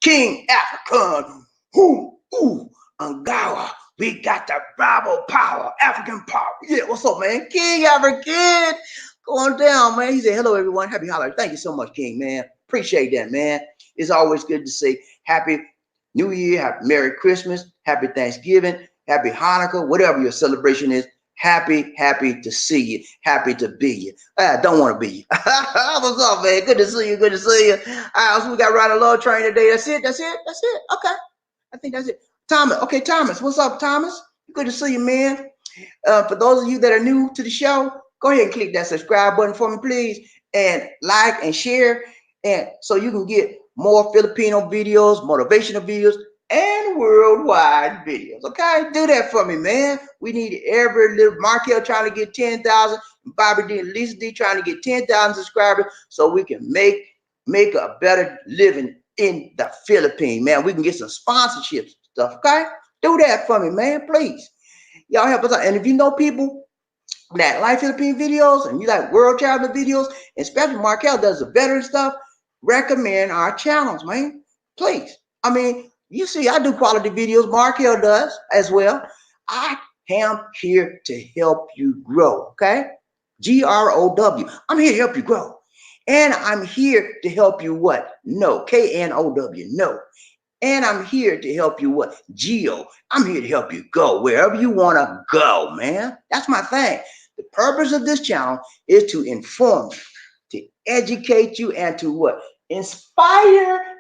King African. Angawa. We got the Bravo power, African power. Yeah, what's up, man? King African. Going down, man. He said, hello, everyone. Happy holiday. Thank you so much, King, man. Appreciate that, man. It's always good to say Happy New Year, Happy Merry Christmas, Happy Thanksgiving, Happy Hanukkah, whatever your celebration is. Happy to see you. Happy to be you. I don't want to be you. What's up, man? Good to see you. All right, so we got riding a love train today. That's it. Okay. I think that's it. Thomas. Okay, Thomas. What's up, Thomas? Good to see you, man. For those of you that are new to the show, go ahead and click that subscribe button for me, please. And like and share. And so you can get more Filipino videos, motivational videos, and worldwide videos. Okay, do that for me, man. We need every little Markel trying to get 10,000, Bobby D and Lisa D trying to get 10,000 subscribers, so we can make a better living in the Philippines, man. We can get some sponsorships stuff. Okay, do that for me, man, please. Y'all help us out. And if you know people that like Philippine videos and you like world travel videos, especially Markel does the veteran stuff, recommend our channels, man. Please. I mean, you see, I do quality videos. Markel does as well. I am here to help you grow, okay? GROW. I'm here to help you grow. And I'm here to help you what? Know. KNOW. Know. And I'm here to help you what? Geo. I'm here to help you go wherever you want to go, man. That's my thing. The purpose of this channel is to inform you, to educate you, and to what? Inspire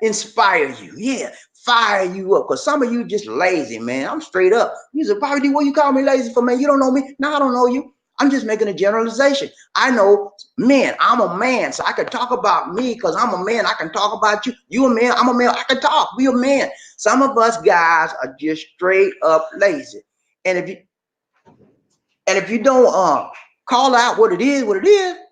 you. Yeah, fire you up. Because some of you just lazy, man. I'm straight up. You said, Bobby D, what you call me lazy for, man? You don't know me. No, I don't know you. I'm just making a generalization. I know men. I'm a man, so I can talk about me because I'm a man. I can talk about you. You a man. I'm a man. I can talk. Be a man. Some of us guys are just straight up lazy. And if you don't call out what it is,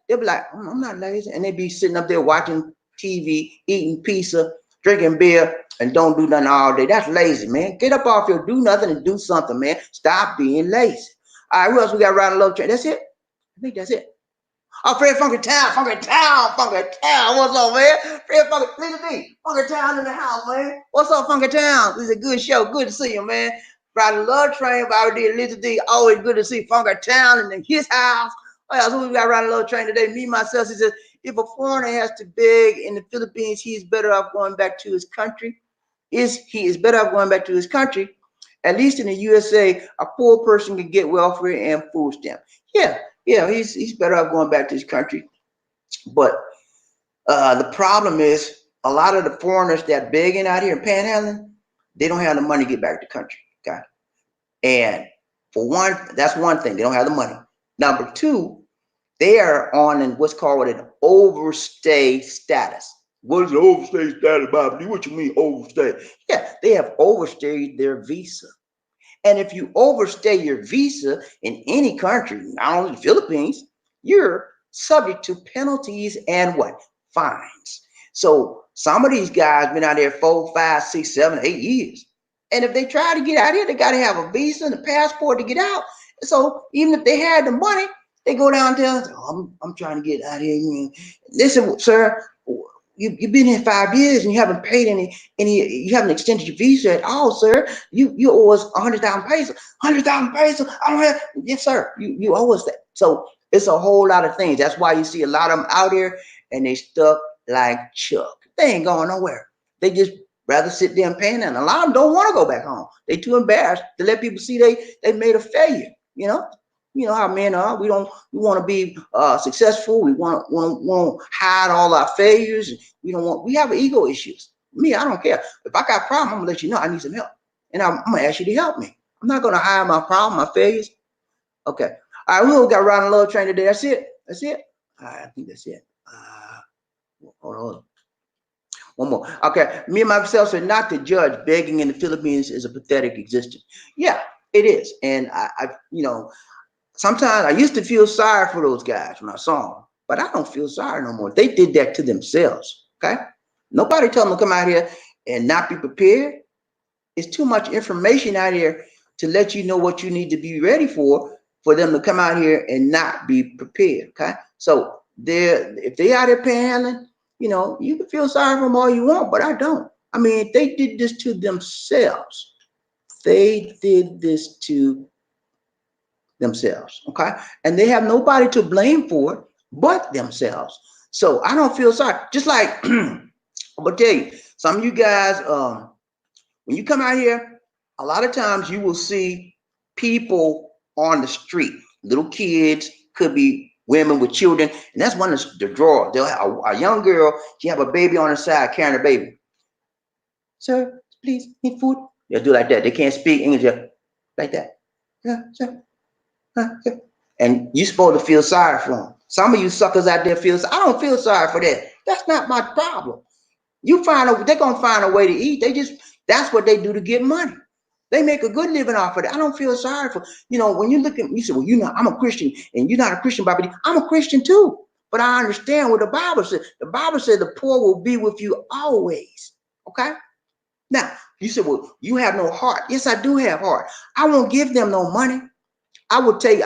they'll be like, I'm not lazy. And they be sitting up there watching TV, eating pizza, drinking beer, and don't do nothing all day. That's lazy, man. Get up off your do nothing and do something, man. Stop being lazy. All right, who else we got around the love train? That's it? I think that's it. Oh, Fred Funky Town. What's up, man? Fred Funky, Lisa D, Funky Town in the house, man. What's up, Funky Town? This is a good show. Good to see you, man. Riding the love train, Bobby D, Lisa D. Always good to see Funky Town in his house. Oh, yeah, so we got around the love train today. Me, myself, he says, if a foreigner has to beg in the Philippines, he's better off going back to his country. He is better off going back to his country. At least in the USA, a poor person can get welfare and food stamps. Yeah, he's better off going back to his country. But the problem is a lot of the foreigners that begging out here and panhandling, they don't have the money to get back to the country. Okay. And for one, that's one thing. They don't have the money. Number two, they are on what's called an overstay status. What is the overstay status, Bobby? What you mean overstay? Yeah, they have overstayed their visa. And if you overstay your visa in any country, not only the Philippines, you're subject to penalties and what? Fines. So some of these guys been out there 4, 5, 6, 7, 8 years. And if they try to get out here, they got to have a visa and a passport to get out. So even if they had the money, they go down there and say, oh, I'm trying to get out here. Listen, sir, you've been here 5 years and you haven't paid any, you haven't extended your visa at all, sir. You owe us 100,000 pesos. 100,000 pesos? I don't have, yes, sir. You owe us that. So it's a whole lot of things. That's why you see a lot of them out here and they stuck like Chuck. They ain't going nowhere. They just rather sit there and pan, and a lot of them don't want to go back home. They too embarrassed to let people see they made a failure. You know how men are. We want to be successful. We want to hide all our failures. We have ego issues. Me, I don't care. If I got a problem, I'm gonna let you know I need some help, and I'm gonna ask you to help me. I'm not gonna hide my problem, my failures. Okay. All right, we all got around a little train today. That's it. All right, I think that's it. Hold on. One more. Okay. Me and myself said not to judge. Begging in the Philippines is a pathetic existence. Yeah, it is. And I sometimes I used to feel sorry for those guys when I saw them, but I don't feel sorry no more. They did that to themselves. Okay. Nobody told them to come out here and not be prepared. It's too much information out here to let you know what you need to be ready for them to come out here and not be prepared. Okay. So if they out there panhandling, you can feel sorry for them all you want, but I don't. I mean, they did this to themselves. They did this to themselves, okay? And they have nobody to blame for it but themselves. So I don't feel sorry. Just like, I'm gonna tell you, some of you guys, when you come out here, a lot of times you will see people on the street, little kids, could be women with children, and that's one of the drawers. They'll have a young girl, she have a baby on her side carrying a baby. Sir, please, need food? They'll do like that. They can't speak English like that. Yeah, sir. And you're supposed to feel sorry for them. Some of you suckers out there feel, I don't feel sorry for that. That's not my problem. They're gonna find a way to eat. That's what they do to get money. They make a good living off of it. I don't feel sorry for, when you look at me, you say, well, I'm a Christian and you're not a Christian, Bobby. I'm a Christian too. But I understand what the Bible said. The Bible said the poor will be with you always. Okay? Now, you said, well, you have no heart. Yes, I do have heart. I won't give them no money. I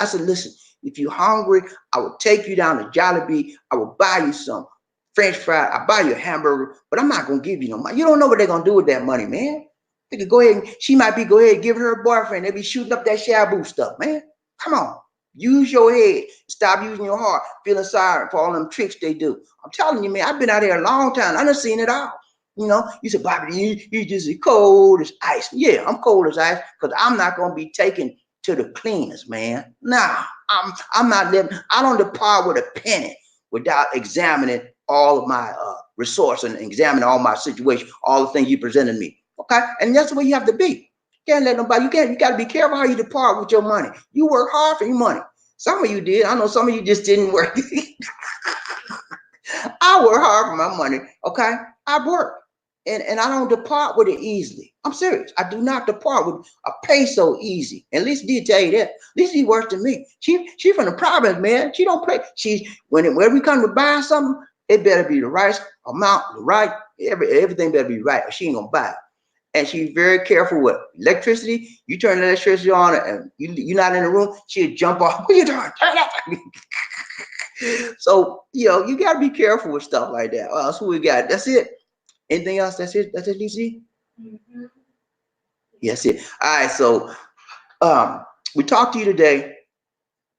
said, listen, if you're hungry, I will take you down to Jollibee. I will buy you some French fries. I'll buy you a hamburger, but I'm not going to give you no money. You don't know what they're going to do with that money, man. They could go ahead and she might be give her a boyfriend. They be shooting up that shabu stuff, man. Come on. Use your head. Stop using your heart. Feeling sorry for all them tricks they do. I'm telling you, man, I've been out here a long time. I done seen it all. You said, Bobby, you just as cold as ice. Yeah, I'm cold as ice because I'm not going to be taken to the cleaners, man. Nah, I'm not living. I don't depart with a penny without examining all of my resources and examining all my situation, all the things you presented me. Okay, and that's the way you have to be. You can't let nobody. You got to be careful how you depart with your money. You work hard for your money. Some of you did. I know some of you just didn't work. I work hard for my money. Okay, I work. And I don't depart with it easily. I'm serious. I do not depart with a peso easy. At least did tell you that. At least he works than me. She from the province, man. She don't play. When we come to buy something, it better be the right amount, the right, everything better be right, or she ain't gonna buy it. And she's very careful with electricity. You turn the electricity on and you're not in the room, she'll jump off. What are you doing? Turn it off. So, you got to be careful with stuff like that. What else we got? That's it. Anything else? That's it, DC? Mm-hmm. Yes, it. All right, so we talked to you today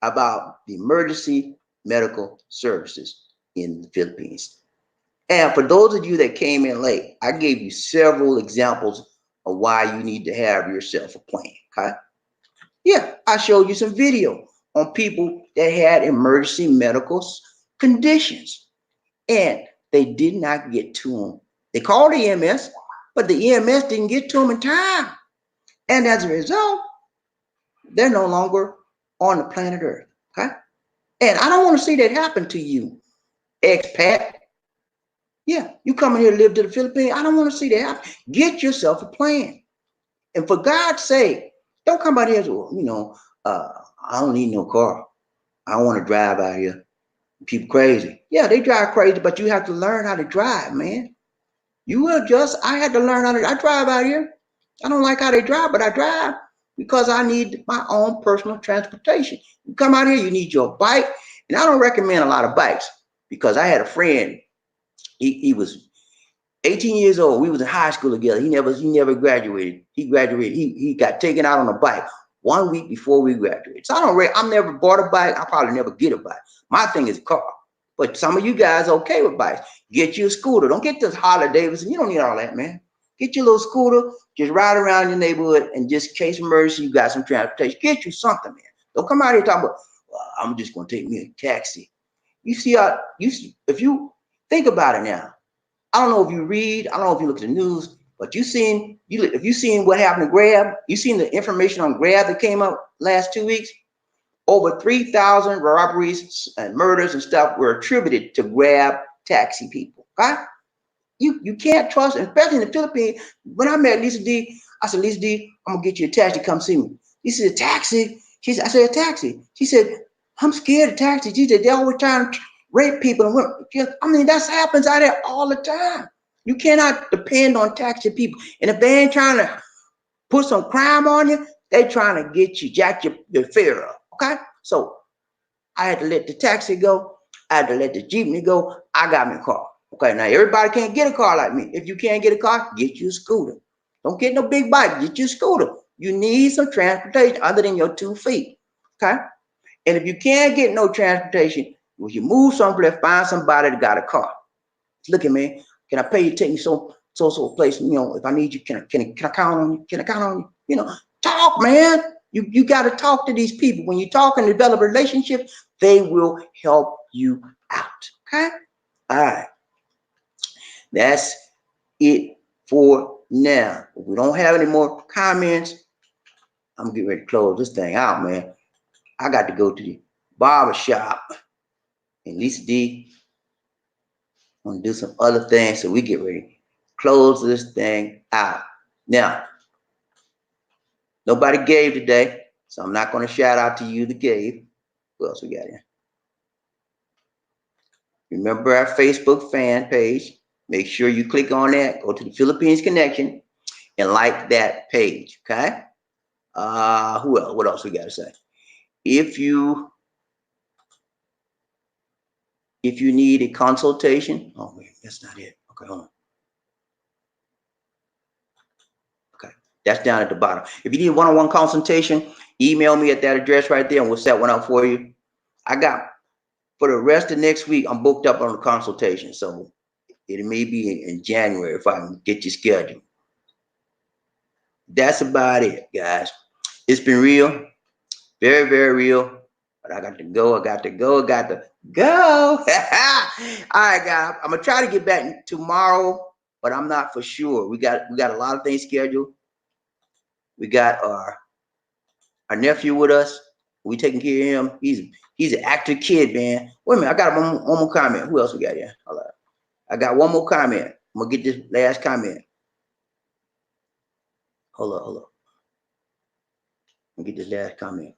about the emergency medical services in the Philippines. And for those of you that came in late, I gave you several examples of why you need to have yourself a plan, okay? Yeah, I showed you some video on people that had emergency medical conditions, and they did not get to them. They called the EMS, but the EMS didn't get to them in time. And as a result, they're no longer on the planet Earth. Okay. And I don't want to see that happen to you, expat. Yeah, you coming here to live to the Philippines. I don't want to see that happen. Get yourself a plan. And for God's sake, don't come out here to, I don't need no car. I don't want to drive out here. People crazy. Yeah, they drive crazy, but you have to learn how to drive, man. You will just, I had to learn how to, I drive out here. I don't like how they drive, but I drive because I need my own personal transportation. You come out here, you need your bike. And I don't recommend a lot of bikes because I had a friend, he was 18 years old. We was in high school together. He never graduated. He graduated. He got taken out on a bike 1 week before we graduated. So I'm never bought a bike. I probably never get a bike. My thing is a car. But some of you guys are okay with bikes. Get you a scooter. Don't get this Harley Davidson. You don't need all that, man. Get your little scooter. Just ride around your neighborhood and just in case of emergency, you got some transportation. Get you something, man. Don't come out here talking about, well, I'm just gonna take me a taxi. You see if you think about it now. I don't know if you read, I don't know if you look at the news, but if you seen what happened to Grab, you seen the information on Grab that came up last 2 weeks. Over 3,000 robberies and murders and stuff were attributed to Grab taxi people. Okay? You can't trust, especially in the Philippines. When I met Lisa D, I said, Lisa D, I'm gonna get you a taxi, come see me. He said, a taxi? I said, a taxi. She said, I'm scared of taxis. She said, they're always trying to rape people and women. I mean, that happens out there all the time. You cannot depend on taxi people. And if they ain't trying to put some crime on you, they trying to get you, jack your fare up. Okay? So I had to let the taxi go. I had to let the jeepney go. I got me a car. Okay, now everybody can't get a car like me. If you can't get a car, get you a scooter. Don't get no big bike. Get you a scooter. You need some transportation other than your 2 feet. Okay? And if you can't get no transportation, when you move someplace, find somebody that got a car. Look at me. Can I pay you to take me so place? If I need you, can I count on you? Can I count on you? Talk, man. You got to talk to these people. When you talk and develop a relationship, they will help you out. Okay? All right. That's it for now. If we don't have any more comments, I'm getting ready to close this thing out, man. I got to go to the barber shop. And Lisa D, I'm gonna do some other things, so we get ready to close this thing out. Now, nobody gave today, so I'm not going to shout out to you that gave. Who else we got here? Remember our Facebook fan page. Make sure you click on that. Go to the Philippines Connection and like that page. Okay. Who else? What else we got to say? If you need a consultation, oh wait, that's not it. Okay, hold on. Okay, that's down at the bottom. If you need a one-on-one consultation, email me at that address right there, and we'll set one up for you. I got for the rest of next week, I'm booked up on the consultation, so it may be in January if I can get you scheduled. That's about it, guys. It's been real, very, very real. But I got to go. All right, guys. I'm gonna try to get back tomorrow, but I'm not for sure. We got a lot of things scheduled. We got our nephew with us. We taking care of him. He's an active kid, man. Wait a minute, I got one more comment. Who else we got here? Hold on. I got one more comment. I'm gonna get this last comment. Hold up. I'm gonna get this last comment.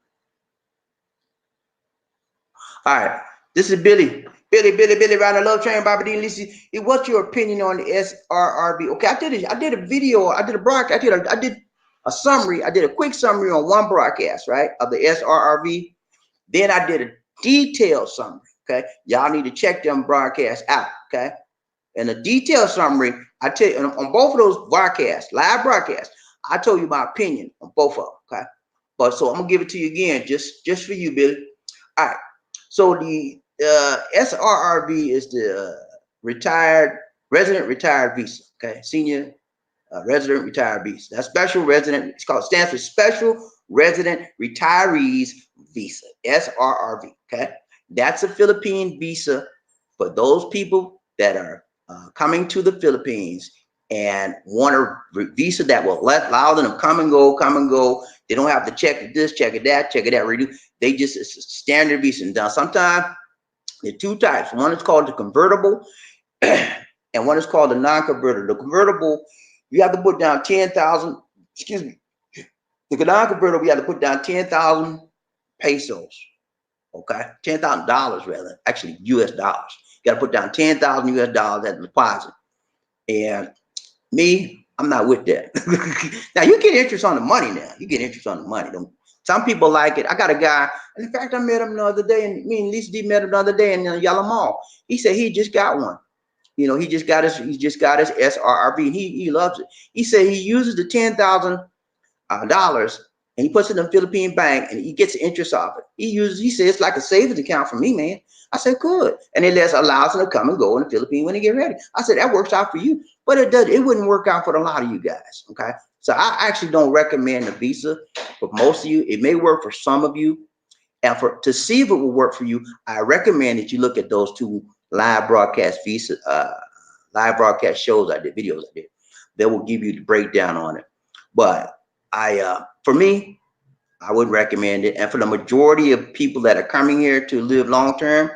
All right, this is Billy riding a love train, Bobby D. Lisa. What's your opinion on the SRRB? Okay, I did a video, I did a broadcast, I did a summary, I did a quick summary on one broadcast, right, of the SRRB. Then I did a detailed summary. Okay, y'all need to check them broadcasts out. Okay, and the detailed summary, I tell you on both of those broadcasts, live broadcasts, I told you my opinion on both of them. Okay, but so I'm gonna give it to you again, just for you, Billy. All right. So the SRRB is the resident retired visa. Okay, senior resident retired visa. That's special resident. Stands for Special Resident Retirees Visa. SRRV. Okay, that's a Philippine visa for those people that are coming to the Philippines and want a visa that will allow them to come and go, come and go. They don't have to check this, check it that, redo. They just, it's a standard visa. And sometimes there are two types. One is called the convertible, and one is called the non-convertible. The convertible, you have to put down 10,000. Excuse me. The non-convertible, you have to put down 10,000 pesos. Okay, $10,000 rather, actually US dollars. You got to put down 10,000 US dollars as a deposit. And me, I'm not with that. Now you get interest on the money. Now you get interest on the money. Some people like it. I got a guy, and in fact, I met him the other day, and me and Lisa D met him the other day in Yellow Mall. He said he just got one. You know, he just got his SRRB, and he loves it. He said he uses the $10,000 and he puts it in a Philippine bank and he gets interest off it. He says it's like a savings account for me, man. I said, good. And it allows him to come and go in the Philippines when they get ready. I said, that works out for you, but it wouldn't work out for a lot of you guys. Okay. So I actually don't recommend the visa for most of you. It may work for some of you. And to see if it will work for you, I recommend that you look at those two live broadcast shows I did, videos I did. They will give you the breakdown on it. But for me, I would recommend it. And for the majority of people that are coming here to live long term,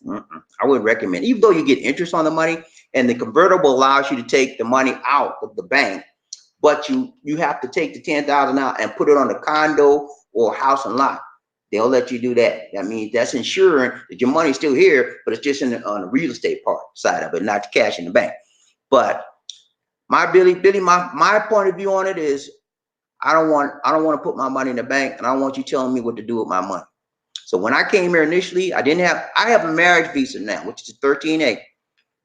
I wouldn't recommend it. Even though you get interest on the money, and the convertible allows you to take the money out of the bank, but you have to take the 10,000 out and put it on a condo or house and lot. They'll let you do that. That means that's ensuring that your money's still here, but it's just on the real estate part side of it, not the cash in the bank. But my point of view on it is, I don't want to put my money in the bank, and I don't want you telling me what to do with my money. So when I came here initially, I have a marriage visa now, which is 13A,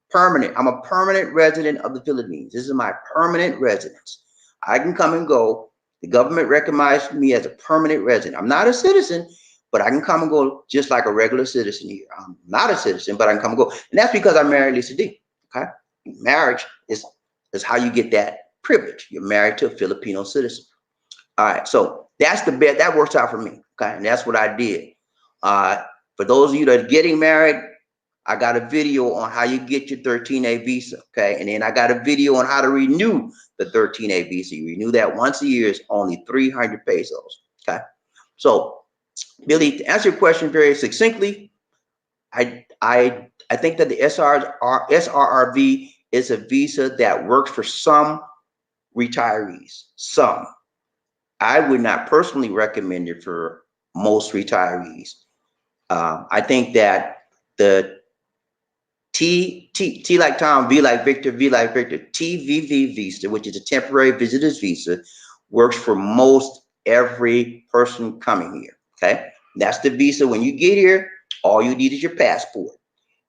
permanent. I'm a permanent resident of the Philippines. This is my permanent residence. I can come and go. The government recognized me as a permanent resident. I'm not a citizen, but I can come and go just like a regular citizen here. I'm not a citizen, but I can come and go. And that's because I married Lisa D. Okay. Marriage is how you get that privilege. You're married to a Filipino citizen. All right, so that's the bet. That works out for me. Okay, and that's what I did. For those of you that are getting married, I got a video on how you get your 13A visa. Okay, and then I got a video on how to renew the 13A visa. You renew that once a year. It's only 300 pesos. Okay, so Billy, to answer your question very succinctly, I think that the SRRV is a visa that works for some retirees. Some. I would not personally recommend it for most retirees. I think that the T like Tom, V like Victor, TVV visa, which is a temporary visitor's visa, works for most every person coming here. Okay, that's the visa. When you get here, all you need is your passport,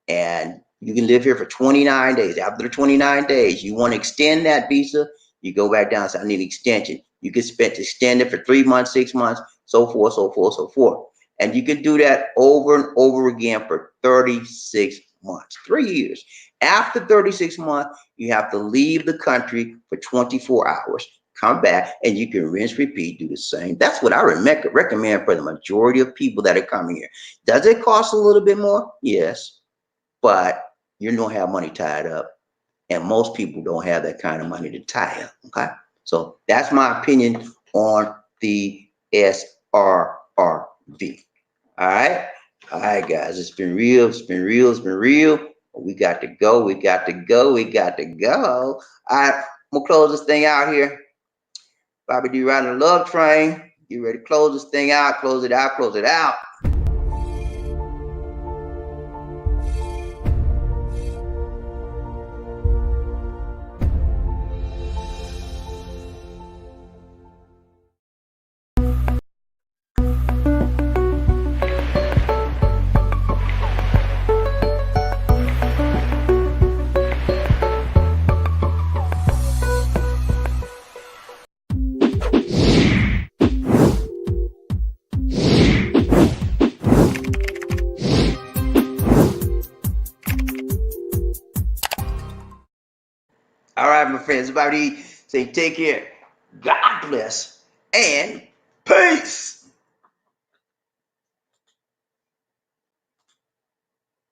and you can live here for 29 days. After the 29 days, you want to extend that visa, you go back down and say, I need an extension. You can extend it for 3 months, 6 months, so forth, so forth, so forth. And you can do that over and over again for 36 months, 3 years. After 36 months, you have to leave the country for 24 hours, come back, and you can rinse, repeat, do the same. That's what I recommend for the majority of people that are coming here. Does it cost a little bit more? Yes, but you don't have money tied up. And most people don't have that kind of money to tie up, okay? So that's my opinion on the SRRV. All right, guys. It's been real. It's been real. It's been real. We got to go. We got to go. We got to go. All right, I'm gonna close this thing out here. Bobby D riding the love train. Get ready to close this thing out. Close it out. Close it out. All right, my friends, everybody say take care. God bless and peace.